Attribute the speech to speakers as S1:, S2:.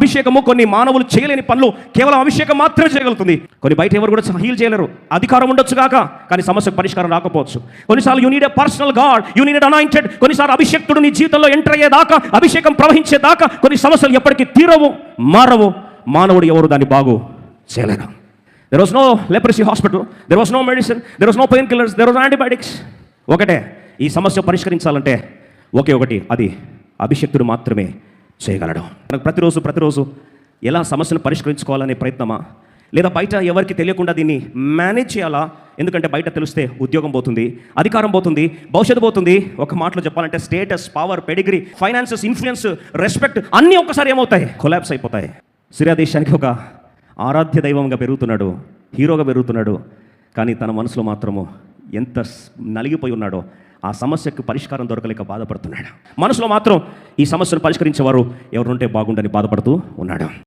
S1: అభిషేకము కొన్ని మానవులు చేయలేని పనులు కేవలం అభిషేకం మాత్రమే చేయగలుగుతుంది. కొన్ని బయట ఎవరు కూడా హీల్ చేయలేరు. అధికారం ఉండొచ్చు కాక, కానీ సమస్యకు పరిష్కారం రాకపోవచ్చు. కొన్నిసార్లు you need a personal God, you need anointed. కొన్నిసార్లు అభిషేక్తుడు నీ జీవితంలో ఎంటర్ అయ్యేదాకా, అభిషేకం ప్రవహించేదాకా కొన్ని సమస్యలు ఎప్పటికీ తీరవు, మారవు. మానవుడు ఎవరు దాన్ని బాగు చేయలేరు. There was no leprosy hospital, there was no medicine, there was no painkillers, there was antibiotics. ఒకటే, ఈ సమస్య పరిష్కరించాలంటే ఒకే ఒకటి, అది అభిషేక్తుడు మాత్రమే చేయగలడు. మనకు ప్రతిరోజు ఎలా సమస్యను పరిష్కరించుకోవాలనే ప్రయత్నమా, లేదా బయట ఎవరికి తెలియకుండా దీన్ని మేనేజ్ చేయాలా? ఎందుకంటే బయట తెలిస్తే ఉద్యోగం పోతుంది, అధికారం పోతుంది, భవిష్యత్తు పోతుంది. ఒక మాటలో చెప్పాలంటే status, power, pedigree, finances, influence, respect అన్నీ ఒక్కసారి ఏమవుతాయి? కొలాప్స్ అయిపోతాయి. సిరియా దేశానికి ఒక ఆరాధ్య దైవంగా పెరుగుతున్నాడు, హీరోగా పెరుగుతున్నాడు. కానీ తన మనసులో మాత్రము ఎంత నలిగిపోయి ఉన్నాడో, ఆ సమస్యకు పరిష్కారం దొరకలేక బాధపడుతున్నాడు. మనసులో మాత్రం ఈ సమస్యను పరిష్కరించేవారు ఎవరుంటే బాగుండని బాధపడుతూ ఉన్నాడు.